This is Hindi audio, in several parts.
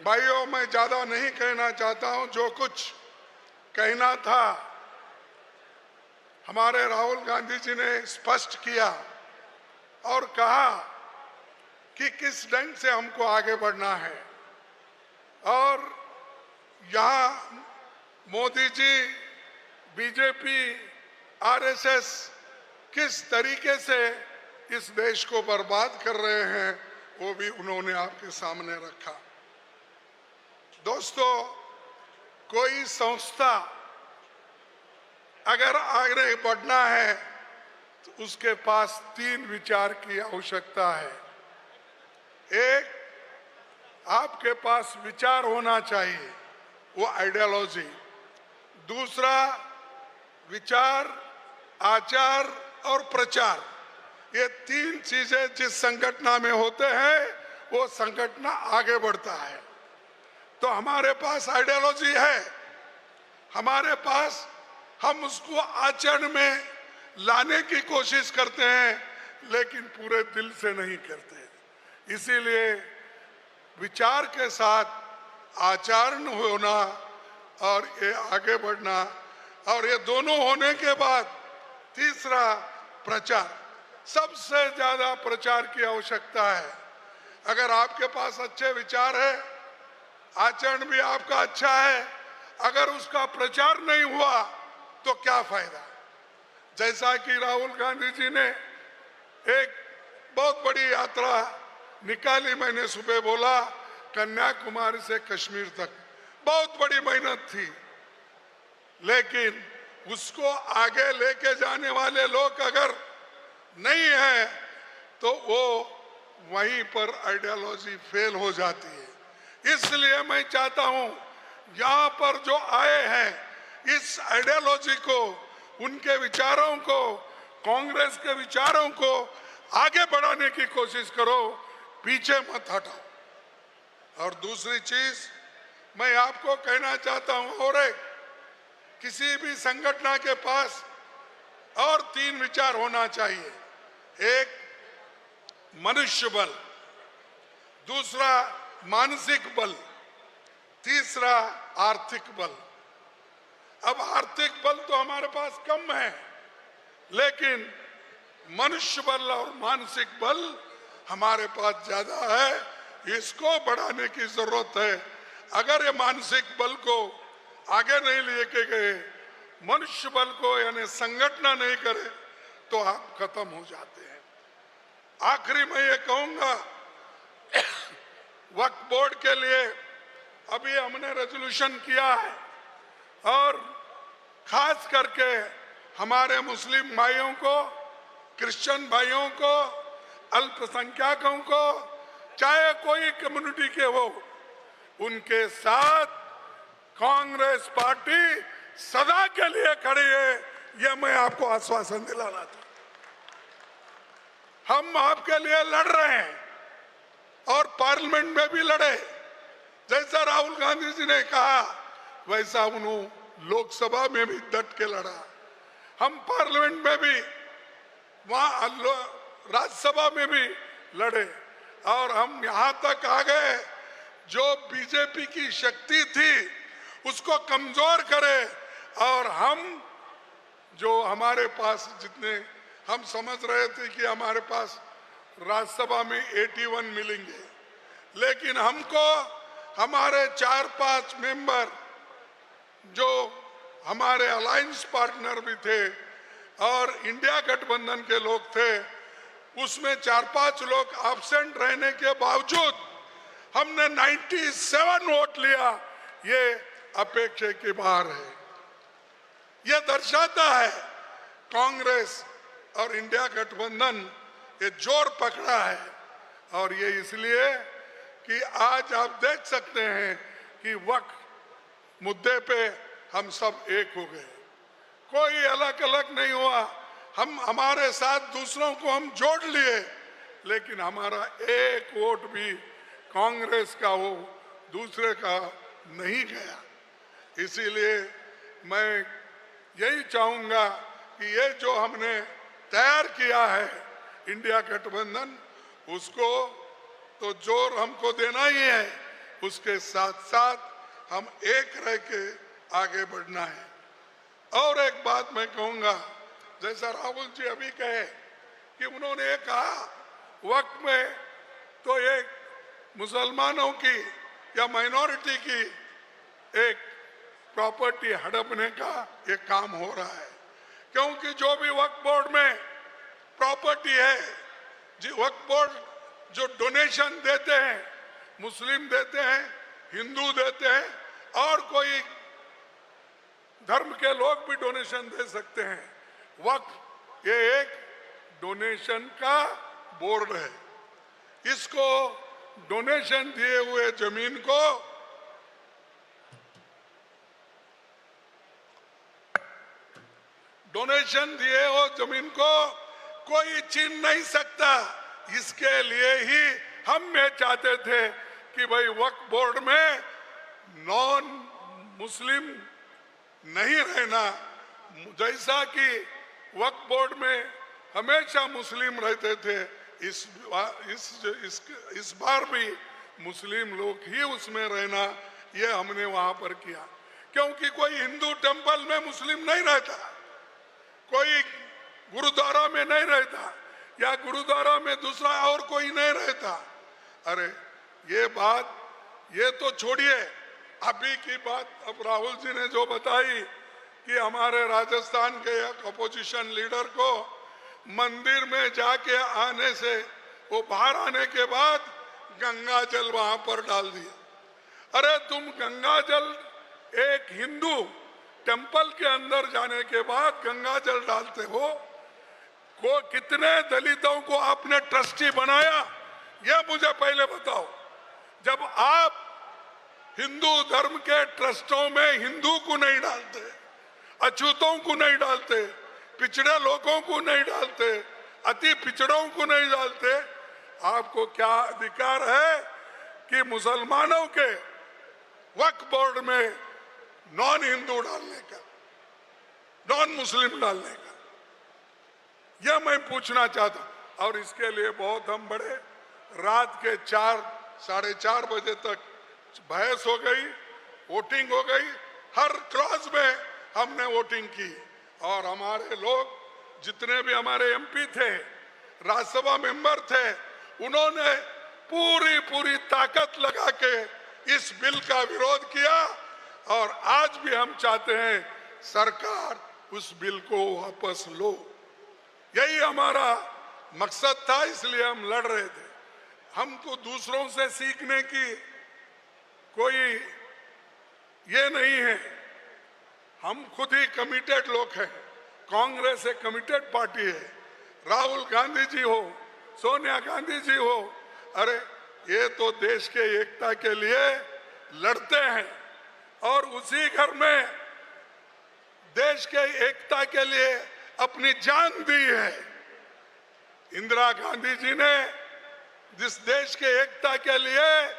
भाइयों, मैं ज्यादा नहीं कहना चाहता हूं। जो कुछ कहना था हमारे राहुल गांधी जी ने स्पष्ट किया और कहा कि किस ढंग से हमको आगे बढ़ना है। और यहाँ मोदी जी, बीजेपी, आरएसएस किस तरीके से इस देश को बर्बाद कर रहे हैं वो भी उन्होंने आपके सामने रखा। दोस्तों, कोई संस्था अगर आगे बढ़ना है तो उसके पास 3 विचार की आवश्यकता है। एक, आपके पास विचार होना चाहिए, वो आइडियोलॉजी। दूसरा, विचार, आचार और प्रचार। ये 3 चीजें जिस संगठन में होते हैं वो संगठन आगे बढ़ता है। तो हमारे पास आइडियोलॉजी है, हमारे पास हम उसको आचरण में लाने की कोशिश करते हैं, लेकिन पूरे दिल से नहीं करते। इसीलिए विचार के साथ आचरण होना और ये आगे बढ़ना, और ये दोनों होने के बाद तीसरा, प्रचार। सबसे ज्यादा प्रचार की आवश्यकता है। अगर आपके पास अच्छे विचार है, आचरण भी आपका अच्छा है, अगर उसका प्रचार नहीं हुआ तो क्या फायदा। जैसा कि राहुल गांधी जी ने एक बहुत बड़ी यात्रा निकाली, मैंने सुबह बोला, कन्याकुमारी से कश्मीर तक, बहुत बड़ी मेहनत थी, लेकिन उसको आगे लेके जाने वाले लोग अगर नहीं है तो वो वहीं पर आइडियोलॉजी फेल हो जाती है। इसलिए मैं चाहता हूं यहाँ पर जो आए हैं इस आइडियोलॉजी को, उनके विचारों को, कांग्रेस के विचारों को आगे बढ़ाने की कोशिश करो, पीछे मत हटाओ। और दूसरी चीज मैं आपको कहना चाहता हूं, और एक, किसी भी संगठन के पास और 3 विचार होना चाहिए। एक, मनुष्य बल, दूसरा मानसिक बल, तीसरा आर्थिक बल। अब आर्थिक बल तो हमारे पास कम है, लेकिन मनुष्य बल और मानसिक बल हमारे पास ज्यादा है। इसको बढ़ाने की जरूरत है। अगर ये मानसिक बल को आगे नहीं लेके गए, मनुष्य बल को यानी संगठन नहीं करे, तो आप खत्म हो जाते हैं। आखिरी मैं ये कहूंगा, वक्फ बोर्ड के लिए अभी हमने रेजोल्यूशन किया है, और खास करके हमारे मुस्लिम भाइयों को, क्रिश्चियन भाइयों को, अल्पसंख्यकों को, चाहे कोई कम्युनिटी के हो, उनके साथ कांग्रेस पार्टी सदा के लिए खड़ी है। यह मैं आपको आश्वासन दिलाना था। हम आपके लिए लड़ रहे हैं और पार्लियामेंट में भी लड़े। जैसा राहुल गांधी जी ने कहा वैसा उन्होंने लोकसभा में भी डट के लड़ा। हम पार्लियामेंट में भी, वहां राज्यसभा में भी लड़े, और हम यहां तक आ गए जो बीजेपी की शक्ति थी उसको कमजोर करे। और हम जो हमारे पास जितने हम समझ रहे थे कि हमारे पास राज्यसभा में 81 मिलेंगे, लेकिन हमको हमारे 4-5 मेंबर जो हमारे अलायंस पार्टनर भी थे और इंडिया गठबंधन के लोग थे, उसमें 4-5 लोग एब्सेंट रहने के बावजूद हमने 97 वोट लिया। ये अपेक्षा के बाहर है। यह दर्शाता है कांग्रेस और इंडिया गठबंधन ये जोर पकड़ा है। और ये इसलिए कि आज आप देख सकते हैं कि वक्फ मुद्दे पे हम सब एक हो गए, कोई अलग अलग नहीं हुआ। हम हमारे साथ दूसरों को हम जोड़ लिए, लेकिन हमारा एक वोट भी कांग्रेस का हो दूसरे का नहीं गया। इसीलिए मैं यही चाहूंगा कि ये जो हमने तैयार किया है इंडिया गठबंधन, उसको तो जोर हमको देना ही है, उसके साथ साथ हम एक रह के आगे बढ़ना है। और एक बात मैं कहूंगा, जैसा राहुल जी अभी कहे कि उन्होंने ये कहा वक्त में तो एक मुसलमानों की या माइनॉरिटी की एक प्रॉपर्टी हड़पने का ये काम हो रहा है, क्योंकि जो भी वक्फ बोर्ड में प्रॉपर्टी है, जो वक्फ बोर्ड जो डोनेशन देते हैं, मुस्लिम देते हैं, हिंदू देते हैं और कोई धर्म के लोग भी डोनेशन दे सकते हैं। वक्फ ये एक डोनेशन का बोर्ड है। इसको डोनेशन दिए हुए जमीन को डोनेशन दिए हो जमीन को कोई छीन नहीं सकता। इसके लिए ही हम ये चाहते थे कि भाई वक्फ बोर्ड में नॉन मुस्लिम नहीं रहना, जैसा कि वक्फ बोर्ड में हमेशा मुस्लिम रहते थे, इस बार भी मुस्लिम लोग ही उसमें रहना, ये हमने वहां पर किया। क्योंकि कोई हिंदू टेंपल में मुस्लिम नहीं रहता, कोई गुरुद्वारा में नहीं रहता, या गुरुद्वारा में दूसरा और कोई नहीं रहता। अरे ये बात ये तो छोड़िए, अभी की बात अब राहुल जी ने जो बताई कि हमारे राजस्थान के एक अपोजिशन लीडर को मंदिर में जाके आने से वो बाहर आने के बाद गंगा जल वहां पर डाल दिया। अरे तुम गंगा जल एक हिंदू टेंपल के अंदर जाने के बाद गंगा जल डालते हो, को कितने दलितों को आपने ट्रस्टी बनाया, यह मुझे पहले बताओ। जब आप हिंदू धर्म के ट्रस्टों में हिंदू को नहीं डालते, अछूतों को नहीं डालते, पिछड़े लोगों को नहीं डालते, अति पिछड़ों को नहीं डालते, आपको क्या अधिकार है कि मुसलमानों के वक्फ बोर्ड में नॉन हिंदू डालने का, नॉन मुस्लिम डालने का? यह मैं पूछना चाहता हूं। और इसके लिए बहुत हम बड़े, रात के 4 साढ़े 4 बजे तक बहस हो गई, वोटिंग हो गई, हर क्लॉज में हमने वोटिंग की। और हमारे लोग जितने भी हमारे एमपी थे, राज्यसभा मेंबर थे, उन्होंने पूरी ताकत लगा के इस बिल का विरोध किया। और आज भी हम चाहते हैं सरकार उस बिल को वापस लो, यही हमारा मकसद था, इसलिए हम लड़ रहे थे। हमको दूसरों से सीखने की कोई ये नहीं है, हम खुद ही कमिटेड लोग हैं। कांग्रेस एक कमिटेड पार्टी है, राहुल गांधी जी हो, सोनिया गांधी जी हो, अरे ये तो देश के एकता के लिए लड़ते हैं और उसी घर में देश के एकता के लिए अपनी जान दी है। इंदिरा गांधी जी ने जिस देश के एकता के लिए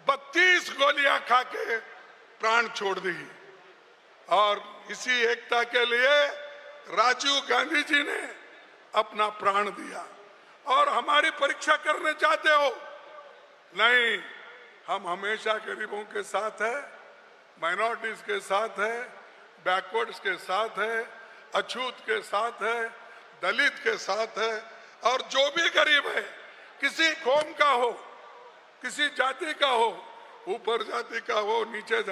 32 गोलियां खा के प्राण छोड़ दी, और इसी एकता के लिए राजीव गांधी जी ने अपना प्राण दिया। और हमारी परीक्षा करने चाहते हो? नहीं, हम हमेशा गरीबों के साथ है, माइनॉरिटीज के साथ है, बैकवर्ड्स के साथ है, अछूत के साथ है, दलित के साथ है। और जो भी गरीब है, किसी कौम का हो, किसी जाति का हो, ऊपर जाति का हो, नीचे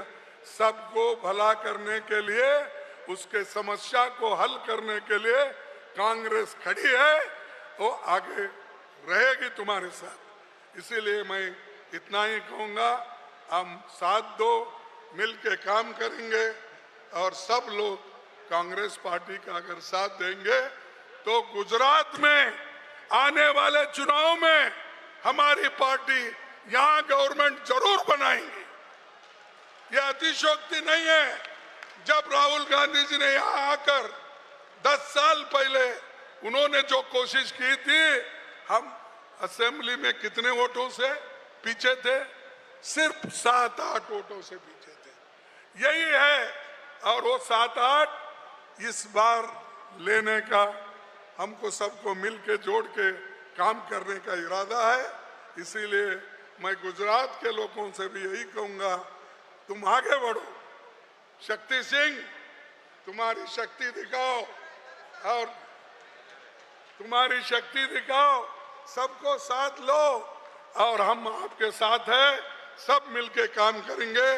सबको भला करने के लिए, उसके समस्या को हल करने के लिए कांग्रेस खड़ी है, वो आगे रहेगी तुम्हारे साथ। इसीलिए मैं इतना ही कहूंगा, हम साथ दो, मिल के काम करेंगे और सब लोग कांग्रेस पार्टी का अगर साथ देंगे तो गुजरात में आने वाले चुनाव में हमारी पार्टी यहाँ गवर्नमेंट जरूर बनाएंगी। यह अतिशयोक्ति नहीं है। जब राहुल गांधी जी ने यहाँ आकर 10 साल पहले उन्होंने जो कोशिश की थी, हम असेंबली में कितने वोटों से पीछे थे? सिर्फ 7-8 वोटों से पीछे थे। यही है, और वो 7-8 इस बार लेने का हमको सबको मिल के जोड़ के काम करने का इरादा है। इसीलिए मैं गुजरात के लोगों से भी यही कहूंगा, तुम आगे बढ़ो। शक्ति सिंह, तुम्हारी शक्ति दिखाओ और तुम्हारी शक्ति दिखाओ, सबको साथ लो और हम आपके साथ हैं, सब मिलके काम करेंगे।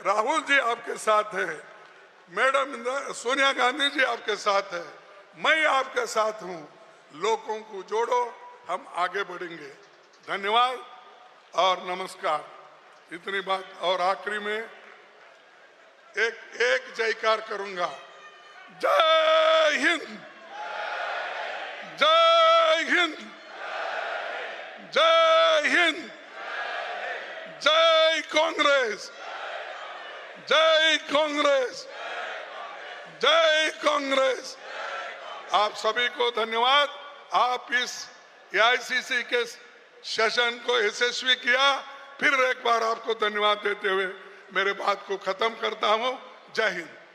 राहुल जी आपके साथ है, मैडम सोनिया गांधी जी आपके साथ है, मैं आपके साथ हूं। लोगों को जोड़ो, हम आगे बढ़ेंगे। धन्यवाद और नमस्कार। इतनी बात। और आखिरी में एक जयकार करूंगा। जय हिंद, जय हिंद, जय हिंद, जय कांग्रेस, जय कांग्रेस, जय कांग्रेस। आप सभी को धन्यवाद। आप इस एआईसीसी के सेशन को यशस्वी किया। फिर एक बार आपको धन्यवाद देते हुए मेरे बात को खत्म करता हूं। जय हिंद।